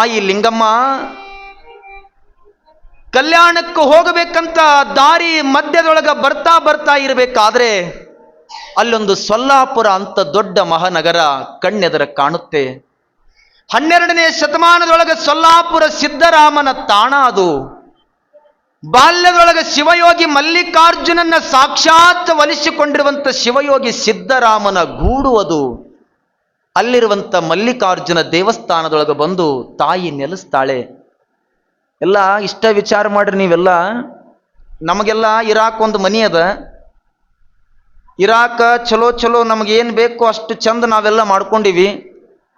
ತಾಯಿ ಲಿಂಗಮ್ಮ ಕಲ್ಯಾಣಕ್ಕೆ ಹೋಗಬೇಕಂತ ದಾರಿ ಮಧ್ಯದೊಳಗ ಬರ್ತಾ ಬರ್ತಾ ಇರಬೇಕಾದ್ರೆ ಅಲ್ಲೊಂದು ಸೊಲ್ಲಾಪುರ ಅಂತ ದೊಡ್ಡ ಮಹಾನಗರ ಕಣ್ಣೆದರ ಕಾಣುತ್ತೆ. 12ನೇ ಶತಮಾನದೊಳಗೆ ಸೊಲ್ಲಾಪುರ ಸಿದ್ದರಾಮನ ತಾಣ ಅದು. ಬಾಲ್ಯದೊಳಗೆ ಶಿವಯೋಗಿ ಮಲ್ಲಿಕಾರ್ಜುನನ್ನ ಸಾಕ್ಷಾತ್ ಒಲಿಸಿಕೊಂಡಿರುವಂಥ ಶಿವಯೋಗಿ ಸಿದ್ದರಾಮನ ಗೂಡು ಅದು. ಅಲ್ಲಿರುವಂಥ ಮಲ್ಲಿಕಾರ್ಜುನ ದೇವಸ್ಥಾನದೊಳಗೆ ಬಂದು ತಾಯಿ ನೆಲೆಸ್ತಾಳೆ. ಎಲ್ಲ ಇಷ್ಟ ವಿಚಾರ ಮಾಡ್ರಿ ನೀವೆಲ್ಲ. ನಮಗೆಲ್ಲ ಇರಾಕ್ ಒಂದು ಮನಿ ಅದ. ಇರಾಕ ಚಲೋ ಚಲೋ ನಮಗೇನು ಬೇಕು ಅಷ್ಟು ಚಂದ ನಾವೆಲ್ಲ ಮಾಡ್ಕೊಂಡಿವಿ.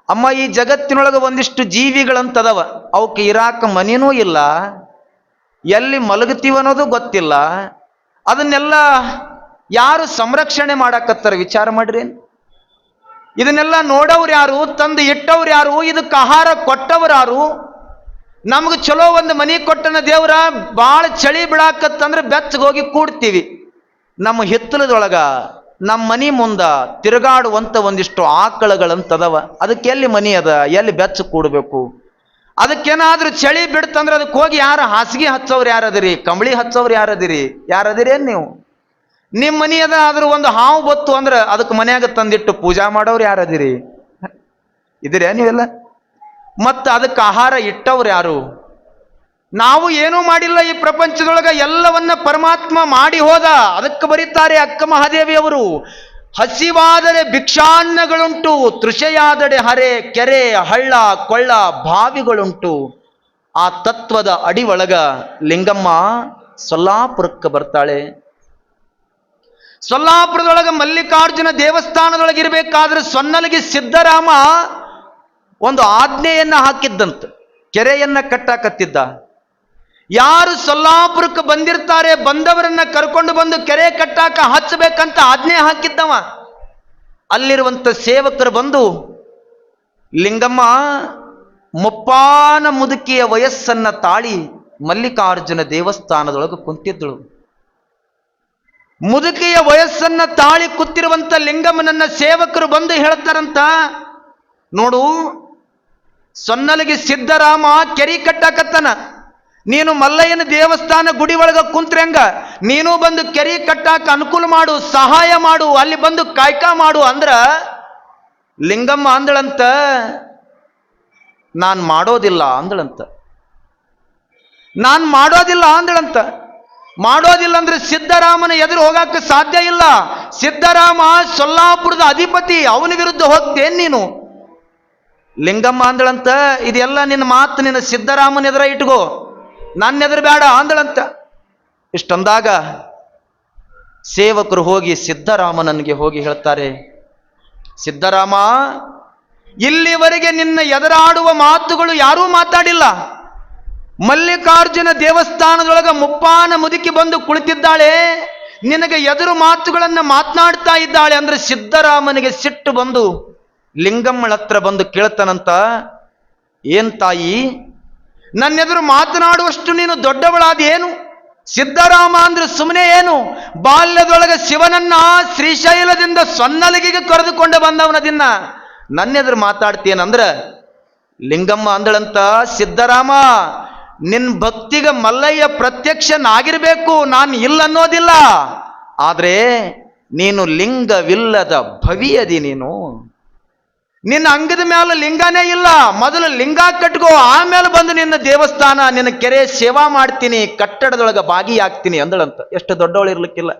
ಅಮ್ಮ, ಈ ಜಗತ್ತಿನೊಳಗೆ ಒಂದಿಷ್ಟು ಜೀವಿಗಳಂತದವ, ಅವಕ್ಕೆ ಇರಾಕ ಮನಿನೂ ಇಲ್ಲ, ಎಲ್ಲಿ ಮಲಗುತ್ತೀವನ್ನೋದು ಗೊತ್ತಿಲ್ಲ. ಅದನ್ನೆಲ್ಲ ಯಾರು ಸಂರಕ್ಷಣೆ ಮಾಡಾಕತ್ತಾರ ವಿಚಾರ ಮಾಡ್ರಿ. ಇದನ್ನೆಲ್ಲ ನೋಡವ್ರು ಯಾರು? ತಂದು ಇಟ್ಟವ್ರು ಯಾರು? ಇದಕ್ಕೆ ಆಹಾರ ಕೊಟ್ಟವ್ರು ಯಾರು? ನಮ್ಗೆ ಚಲೋ ಒಂದು ಮನಿ ಕೊಟ್ಟನ ದೇವ್ರ. ಭಾಳ ಚಳಿ ಬಿಡಾಕತ್ತಂದ್ರೆ ಬೆಚ್ಚಗೋಗಿ ಕೂಡ್ತೀವಿ. ನಮ್ಮ ಹಿತ್ತಲದೊಳಗ ನಮ್ಮ ಮನಿ ಮುಂದ ತಿರುಗಾಡುವಂಥ ಒಂದಿಷ್ಟು ಆಕಳಗಳಂತದವ. ಅದಕ್ಕೆ ಎಲ್ಲಿ ಮನಿ ಅದ? ಎಲ್ಲಿ ಬೆಚ್ಚ ಕೂಡಬೇಕು? ಅದಕ್ಕೇನಾದ್ರೂ ಚಳಿ ಬಿಡ್ತಂದ್ರೆ ಅದಕ್ಕೆ ಹೋಗಿ ಯಾರು ಹಾಸಿಗೆ ಹಚ್ಚೋರು ಯಾರದಿರಿ? ಕಂಬಳಿ ಹಚ್ಚೋರು ಯಾರದಿರಿ? ಯಾರದಿರೇನು ನೀವು? ನಿಮ್ಮ ಮನಿ ಅದ, ಆದ್ರೂ ಒಂದು ಹಾವು ಬತ್ತು ಅಂದ್ರೆ ಅದಕ್ಕೆ ಮನ್ಯಾಗ ತಂದಿಟ್ಟು ಪೂಜಾ ಮಾಡೋರು ಯಾರದಿರಿ? ಇದಿರೇ ನೀವೆಲ್ಲ? ಮತ್ತು ಅದಕ್ಕೆ ಆಹಾರ ಇಟ್ಟವ್ರು ಯಾರು? ನಾವು ಏನೂ ಮಾಡಿಲ್ಲ ಈ ಪ್ರಪಂಚದೊಳಗೆ, ಎಲ್ಲವನ್ನ ಪರಮಾತ್ಮ ಮಾಡಿ ಹೋದ. ಅದಕ್ಕೆ ಬರೀತಾರೆ ಅಕ್ಕ ಮಹಾದೇವಿಯವರು, ಹಸಿವಾದರೆ ಭಿಕ್ಷಾನ್ನಗಳುಂಟು, ತೃಷೆಯಾದಡೆ ಹರೆ ಕೆರೆ ಹಳ್ಳ ಕೊಳ್ಳ ಬಾವಿಗಳುಂಟು. ಆ ತತ್ವದ ಅಡಿ ಒಳಗ ಲಿಂಗಮ್ಮ ಸೊಲ್ಲಾಪುರಕ್ಕೆ ಬರ್ತಾಳೆ. ಸೊಲ್ಲಾಪುರದೊಳಗೆ ಮಲ್ಲಿಕಾರ್ಜುನ ದೇವಸ್ಥಾನದೊಳಗೆ ಇರಬೇಕಾದ್ರೆ ಸೊನ್ನಲಿಗೆ ಸಿದ್ದರಾಮ ಒಂದು ಆಜ್ಞೆಯನ್ನ ಹಾಕಿದ್ದಂತ. ಕೆರೆಯನ್ನ ಕಟ್ಟಾಕತ್ತಿದ್ದ. ಯಾರು ಸೊಲ್ಲಾಪುರಕ್ಕೆ ಬಂದಿರ್ತಾರೆ ಬಂದವರನ್ನ ಕರ್ಕೊಂಡು ಬಂದು ಕೆರೆ ಕಟ್ಟಾಕ ಹಚ್ಚಬೇಕಂತ ಆಜ್ಞೆ ಹಾಕಿದ್ದವ. ಅಲ್ಲಿರುವಂತ ಸೇವಕರು ಬಂದು, ಲಿಂಗಮ್ಮ ಮುಪ್ಪಾನ ಮುದುಕಿಯ ವಯಸ್ಸನ್ನ ತಾಳಿ ಮಲ್ಲಿಕಾರ್ಜುನ ದೇವಸ್ಥಾನದೊಳಗೆ ಕುಂತಿದ್ದಳು. ಮುದುಕಿಯ ವಯಸ್ಸನ್ನ ತಾಳಿ ಕೂತಿರುವಂತ ಲಿಂಗಮ್ಮನನ್ನ ಸೇವಕರು ಬಂದು ಹೇಳ್ತಾರಂತ, ನೋಡು, ಸೊನ್ನಲಿಗೆ ಸಿದ್ದರಾಮ ಕೆರಿ ಕಟ್ಟಾಕತ್ತನ, ನೀನು ಮಲ್ಲಯ್ಯನ ದೇವಸ್ಥಾನ ಗುಡಿ ಒಳಗ ಕುಂತ್ರಂಗ ನೀನು ಬಂದು ಕೆರಿ ಕಟ್ಟಾಕ ಅನುಕೂಲ ಮಾಡು, ಸಹಾಯ ಮಾಡು, ಅಲ್ಲಿ ಬಂದು ಕಾಯ್ಕ ಮಾಡು ಅಂದ್ರ ಲಿಂಗಮ್ಮ ಅಂದಳಂತ, ನಾನ್ ಮಾಡೋದಿಲ್ಲ ಅಂದಳಂತ. ನಾನ್ ಮಾಡೋದಿಲ್ಲ ಅಂದಳಂತ. ಮಾಡೋದಿಲ್ಲ ಅಂದ್ರೆ ಸಿದ್ದರಾಮನ ಎದುರು ಹೋಗಾಕ ಸಾಧ್ಯ ಇಲ್ಲ. ಸಿದ್ದರಾಮ ಸೊಲ್ಲಾಪುರದ ಅಧಿಪತಿ, ಅವನ ವಿರುದ್ಧ ಹೋಗ್ತೇನ್ ನೀನು? ಲಿಂಗಮ್ಮ ಅಂದಳಂತ, ಇದೆಲ್ಲ ನಿನ್ನ ಮಾತು ನಿನ್ನ ಸಿದ್ದರಾಮನ ಎದುರ ಇಟ್ಕೋ, ನನ್ನ ಎದುರು ಬೇಡ ಅಂದಳಂತ. ಇಷ್ಟೊಂದಾಗ ಸೇವಕರು ಹೋಗಿ ಸಿದ್ದರಾಮನಿಗೆ ಹೋಗಿ ಹೇಳ್ತಾರೆ, ಸಿದ್ದರಾಮ, ಇಲ್ಲಿವರೆಗೆ ನಿನ್ನ ಎದುರಾಡುವ ಮಾತುಗಳು ಯಾರೂ ಮಾತಾಡಿಲ್ಲ. ಮಲ್ಲಿಕಾರ್ಜುನ ದೇವಸ್ಥಾನದೊಳಗ ಮುಪ್ಪಾನ ಮುದುಕಿ ಬಂದು ಕುಳಿತಿದ್ದಾಳೆ, ನಿನಗೆ ಎದುರು ಮಾತುಗಳನ್ನು ಮಾತನಾಡ್ತಾ ಇದ್ದಾಳೆ ಅಂದ್ರೆ ಸಿದ್ದರಾಮನಿಗೆ ಸಿಟ್ಟು ಬಂದು ಲಿಂಗಮ್ಮಳ ಹತ್ರ ಬಂದು ಕೇಳ್ತಾನಂತ, ಏನ್ ತಾಯಿ, ನನ್ನೆದುರು ಮಾತನಾಡುವಷ್ಟು ನೀನು ದೊಡ್ಡವಳಾದ ಏನು? ಸಿದ್ದರಾಮ ಅಂದ್ರೆ ಸುಮ್ಮನೆ ಏನು? ಬಾಲ್ಯದೊಳಗೆ ಶಿವನನ್ನ ಶ್ರೀಶೈಲದಿಂದ ಸೊನ್ನಲಿಗೆಗೆ ಕರೆದುಕೊಂಡು ಬಂದವನದಿನ್ನ ನನ್ನೆದುರು ಮಾತಾಡ್ತೀಯನಂದ್ರ ಲಿಂಗಮ್ಮ ಅಂದಳಂತ, ಸಿದ್ದರಾಮ, ನಿನ್ ಭಕ್ತಿಗೆ ಮಲ್ಲಯ್ಯ ಪ್ರತ್ಯಕ್ಷನಾಗಿರ್ಬೇಕು, ನಾನು ಇಲ್ಲ ಅನ್ನೋದಿಲ್ಲ. ಆದ್ರೆ ನೀನು ಲಿಂಗವಿಲ್ಲದ ಭವಿಯದಿ. ನೀನು ನಿನ್ನ ಅಂಗದ ಮೇಲೆ ಲಿಂಗನೇ ಇಲ್ಲ. ಮೊದಲು ಲಿಂಗ ಕಟ್ಕೋ, ಆಮೇಲೆ ಬಂದು ನಿನ್ನ ದೇವಸ್ಥಾನ, ನಿನ್ನ ಕೆರೆ ಸೇವಾ ಮಾಡ್ತೀನಿ, ಕಟ್ಟಡದೊಳಗೆ ಭಾಗಿಯಾಗ್ತೀನಿ ಅಂದಳಂತ. ಎಷ್ಟು ದೊಡ್ಡವಳು ಇರ್ಲಿಕ್ಕಿಲ್ಲ.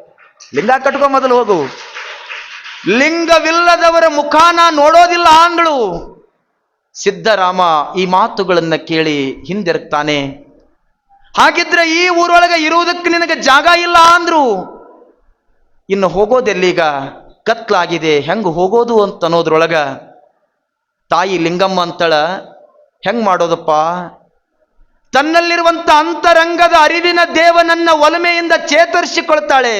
ಲಿಂಗ ಕಟ್ಕೋ ಮೊದಲು ಹೋಗು. ಲಿಂಗವಿಲ್ಲದವರ ಮುಖಾನ ನೋಡೋದಿಲ್ಲ ಅಂದಳು. ಸಿದ್ದರಾಮ ಈ ಮಾತುಗಳನ್ನ ಕೇಳಿ ಹಿಂದಿರುಗ್ತಾನೆ. ಹಾಗಿದ್ರೆ ಈ ಊರೊಳಗೆ ಇರುವುದಕ್ಕೆ ನಿನಗೆ ಜಾಗ ಇಲ್ಲ ಅಂದ್ರು. ಇನ್ನು ಹೋಗೋದೆಲ್ಲೀಗ? ಕತ್ಲಾಗಿದೆ, ಹೆಂಗ್ ಹೋಗೋದು ಅಂತ ಅನ್ನೋದ್ರೊಳಗ ತಾಯಿ ಲಿಂಗಮ್ಮ ಅಂತಳ, ಹೆಂಗ್ ಮಾಡೋದಪ್ಪ? ತನ್ನಲ್ಲಿರುವಂತ ಅಂತರಂಗದ ಅರಿವಿನ ದೇವನನ್ನ ಒಲಮೆಯಿಂದ ಚೇತರಿಸಿಕೊಳ್ತಾಳೆ.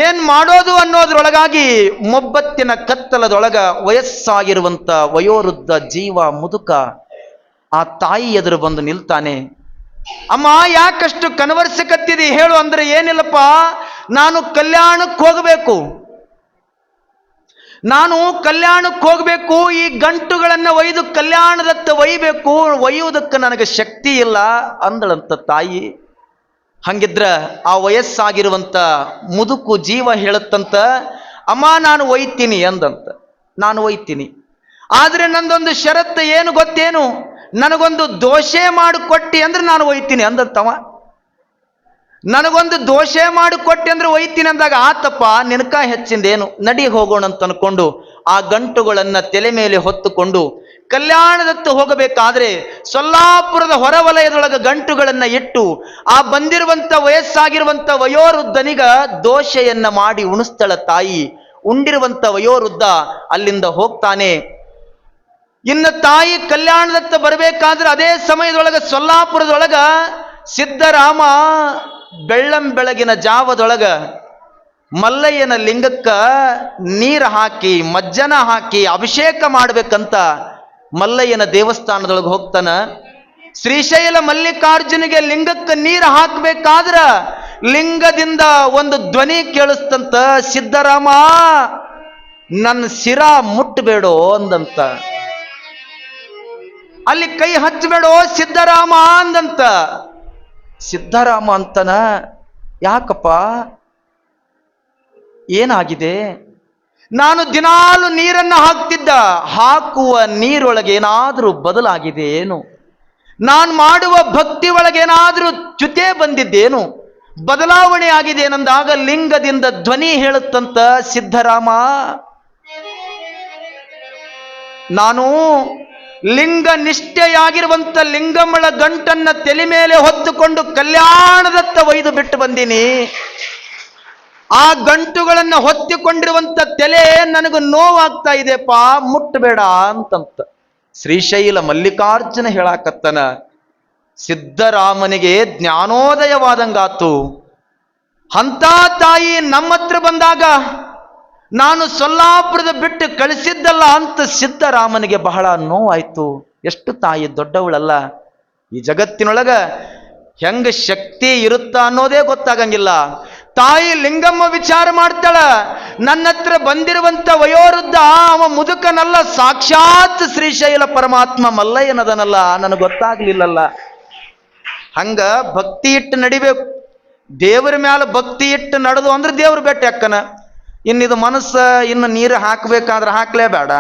ಏನ್ ಮಾಡೋದು ಅನ್ನೋದ್ರೊಳಗಾಗಿ ಮೊಬ್ಬತ್ತಿನ ಕತ್ತಲದೊಳಗ ವಯಸ್ಸಾಗಿರುವಂತ ವಯೋವೃದ್ಧ ಜೀವ ಮುದುಕ ಆ ತಾಯಿ ಎದುರು ಬಂದು ನಿಲ್ತಾನೆ. ಅಮ್ಮ, ಯಾಕಷ್ಟು ಕನವರ್ಸಕತ್ತಿದಿ ಹೇಳು ಅಂದ್ರೆ, ಏನಿಲ್ಲಪ್ಪ, ನಾನು ಕಲ್ಯಾಣಕ್ಕೆ ಹೋಗಬೇಕು. ನಾನು ಕಲ್ಯಾಣಕ್ಕೆ ಹೋಗ್ಬೇಕು, ಈ ಗಂಟುಗಳನ್ನು ಒಯ್ದು ಕಲ್ಯಾಣದತ್ತ ಒಯ್ಯಬೇಕು, ಒಯ್ಯುವುದಕ್ಕೆ ನನಗೆ ಶಕ್ತಿ ಇಲ್ಲ ಅಂದಳಂತ ತಾಯಿ. ಹಂಗಿದ್ರ ಆ ವಯಸ್ಸಾಗಿರುವಂತ ಮುದುಕು ಜೀವ ಹೇಳುತ್ತಂತ, ಅಮ್ಮ ನಾನು ಒಯ್ತೀನಿ ಅಂದಂತ. ನಾನು ಒಯ್ತೀನಿ, ಆದ್ರೆ ನಂದೊಂದು ಷರತ್ತು ಏನು ಗೊತ್ತೇನು, ನನಗೊಂದು ದೋಸೆ ಮಾಡಿಕೊಟ್ಟಿ ಅಂದ್ರೆ ನಾನು ಒಯ್ತೀನಿ ಅಂದಂತವ. ನನಗೊಂದು ದೋಸೆ ಮಾಡಿಕೊಟ್ಟಿ ಅಂದ್ರೆ ಒಯ್ತೀನಿ ಅಂದಾಗ, ಆತಪ್ಪ ನಿನಕ ಹೆಚ್ಚಿಂದೇನು, ನಡಿ ಹೋಗೋಣ ಅಂತ ಅನ್ಕೊಂಡು ಆ ಗಂಟುಗಳನ್ನ ತಲೆ ಮೇಲೆ ಹೊತ್ತುಕೊಂಡು ಕಲ್ಯಾಣದತ್ತ ಹೋಗಬೇಕಾದ್ರೆ ಸೊಲ್ಲಾಪುರದ ಹೊರವಲಯದೊಳಗೆ ಗಂಟುಗಳನ್ನ ಇಟ್ಟು ಆ ಬಂದಿರುವಂತ ವಯಸ್ಸಾಗಿರುವಂತ ವಯೋವೃದ್ಧನಿಗ ದೋಸೆಯನ್ನ ಮಾಡಿ ಉಣಿಸ್ತಳ ತಾಯಿ. ಉಂಡಿರುವಂತ ವಯೋವೃದ್ಧ ಅಲ್ಲಿಂದ ಹೋಗ್ತಾನೆ. ಇನ್ನು ತಾಯಿ ಕಲ್ಯಾಣದತ್ತ ಬರಬೇಕಾದ್ರೆ ಅದೇ ಸಮಯದೊಳಗ ಸೊಲ್ಲಾಪುರದೊಳಗ ಸಿದ್ಧರಾಮ ಬೆಳ್ಳಂಬೆಳಗಿನ ಜಾವದೊಳಗ ಮಲ್ಲಯ್ಯನ ಲಿಂಗಕ್ಕ ನೀರು ಹಾಕಿ ಮಜ್ಜನ ಹಾಕಿ ಅಭಿಷೇಕ ಮಾಡ್ಬೇಕಂತ ಮಲ್ಲಯ್ಯನ ದೇವಸ್ಥಾನದೊಳಗೆ ಹೋಗ್ತಾನ. ಶ್ರೀಶೈಲ ಮಲ್ಲಿಕಾರ್ಜುನಿಗೆ ಲಿಂಗಕ್ಕೆ ನೀರು ಹಾಕಬೇಕಾದ್ರ ಲಿಂಗದಿಂದ ಒಂದು ಧ್ವನಿ ಕೇಳಿಸ್ತಂತ, ಸಿದ್ಧರಾಮ ನನ್ನ ಶಿರಾ ಮುಟ್ಟಬೇಡೋ ಅಂದಂತ. ಅಲ್ಲಿ ಕೈ ಹಚ್ಚಬೇಡೋ ಸಿದ್ಧರಾಮ ಅಂದಂತ. ಸಿದ್ಧರಾಮ ಅಂತನ, ಯಾಕಪ್ಪ ಏನಾಗಿದೆ? ನಾನು ದಿನಾಲು ನೀರನ್ನ ಹಾಕ್ತಿದ್ದ, ಹಾಕುವ ನೀರೊಳಗೆ ಏನಾದರೂ ಬದಲಾಗಿದೆ ಏನು? ನಾನು ಮಾಡುವ ಭಕ್ತಿ ಒಳಗೇನಾದ್ರೂ ಚ್ಯುತೆ ಬಂದಿದ್ದೇನು, ಬದಲಾವಣೆ ಆಗಿದೆ ಏನಂದಾಗ ಲಿಂಗದಿಂದ ಧ್ವನಿ ಹೇಳುತ್ತಂತ, ಸಿದ್ಧರಾಮ ನಾನು ಲಿಂಗ ನಿಷ್ಠೆಯಾಗಿರುವಂತ ಲಿಂಗಮ್ಮಳ ಗಂಟನ್ನ ತಲೆ ಮೇಲೆ ಹೊತ್ತುಕೊಂಡು ಕಲ್ಯಾಣದತ್ತ ಒಯ್ದು ಬಿಟ್ಟು ಬಂದೀನಿ. ಆ ಗಂಟುಗಳನ್ನ ಹೊತ್ತಿಕೊಂಡಿರುವಂತ ತಲೆ ನನಗೆ ನೋವಾಗ್ತಾ ಇದೆಪ್ಪ, ಮುಟ್ಟಬೇಡ ಅಂತಂತ ಶ್ರೀಶೈಲ ಮಲ್ಲಿಕಾರ್ಜುನ ಹೇಳಾಕತ್ತನ. ಸಿದ್ಧರಾಮನಿಗೆ ಜ್ಞಾನೋದಯವಾದಂಗಾತು. ಅಂತ ತಾಯಿ ನಮ್ಮ ಹತ್ರ ಬಂದಾಗ ನಾನು ಸೊಲ್ಲಾಪುರದ ಬಿಟ್ಟು ಕಳಿಸಿದ್ದಲ್ಲ ಅಂತ ಸಿದ್ಧರಾಮನಿಗೆ ಬಹಳ ನೋವಾಯ್ತು. ಎಷ್ಟು ತಾಯಿ ದೊಡ್ಡವಳಲ್ಲ, ಈ ಜಗತ್ತಿನೊಳಗ ಹೆಂಗ ಶಕ್ತಿ ಇರುತ್ತಾ ಅನ್ನೋದೇ ಗೊತ್ತಾಗಂಗಿಲ್ಲ. ತಾಯಿ ಲಿಂಗಮ್ಮ ವಿಚಾರ ಮಾಡ್ತಾಳ, ನನ್ನ ಹತ್ರ ಬಂದಿರುವಂತ ವಯೋವೃದ್ಧ ಅವ ಮುದುಕನಲ್ಲ, ಸಾಕ್ಷಾತ್ ಶ್ರೀಶೈಲ ಪರಮಾತ್ಮ ಮಲ್ಲಯ್ಯನದನಲ್ಲ, ನನಗೆ ಗೊತ್ತಾಗ್ಲಿಲ್ಲಲ್ಲ. ಹಂಗ ಭಕ್ತಿ ಇಟ್ಟು ನಡಿಬೇಕು. ದೇವರ ಮ್ಯಾಲ ಭಕ್ತಿ ಇಟ್ಟು ನಡೆದು ಅಂದ್ರೆ ದೇವ್ರ ಬೆಟ್ಟ ಅಕ್ಕನ. ಇನ್ನಿದು ಮನಸ್ಸ ಇನ್ನು ನೀರು ಹಾಕ್ಬೇಕಾದ್ರೆ ಹಾಕ್ಲೇಬೇಡ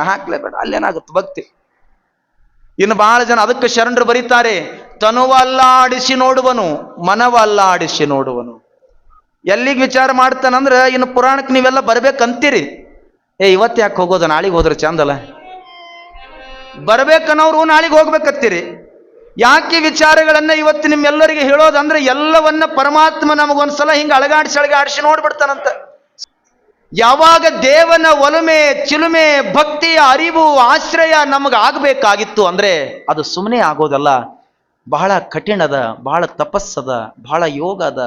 ಅಲ್ಲೇನಾಗುತ್ತೆ ಭಕ್ತಿ. ಇನ್ನು ಬಹಳ ಜನ ಅದಕ್ಕೆ ಶರಣರು ಬರೀತಾರೆ, ತನುವಲ್ಲ ಆಡಿಸಿ ನೋಡುವನು, ಮನವಲ್ಲ ಆಡಿಸಿ ನೋಡುವನು. ಎಲ್ಲಿಗೆ ವಿಚಾರ ಮಾಡ್ತಾನಂದ್ರೆ ಇನ್ನು ಪುರಾಣಕ್ಕೆ ನೀವೆಲ್ಲ ಬರ್ಬೇಕಂತೀರಿ. ಇವತ್ತು ಯಾಕೆ ಹೋಗೋದು, ನಾಳೆಗೆ ಹೋದ್ರೆ ಚಂದಲ್ಲ. ಬರ್ಬೇಕನ್ನೋರು ನಾಳೆಗೆ ಹೋಗ್ಬೇಕತ್ತೀರಿ. ಯಾಕೆ ವಿಚಾರಗಳನ್ನ ಇವತ್ತು ನಿಮ್ಮೆಲ್ಲರಿಗೆ ಹೇಳೋದಂದ್ರೆ ಎಲ್ಲವನ್ನ ಪರಮಾತ್ಮ ನಮಗೊಂದ್ಸಲ ಹಿಂಗೆ ಅಳಗಾಡಿಸಿ ನೋಡ್ಬಿಡ್ತಾನಂತ. ಯಾವಾಗ ದೇವನ ಒಲುಮೆ ಚಿಲುಮೆ ಭಕ್ತಿಯ ಅರಿವು ಆಶ್ರಯ ನಮಗಾಗಬೇಕಾಗಿತ್ತು ಅಂದ್ರೆ ಅದು ಸುಮ್ಮನೆ ಆಗೋದಲ್ಲ. ಬಹಳ ಕಠಿಣದ, ಬಹಳ ತಪಸ್ಸದ, ಬಹಳ ಯೋಗ ಅದ.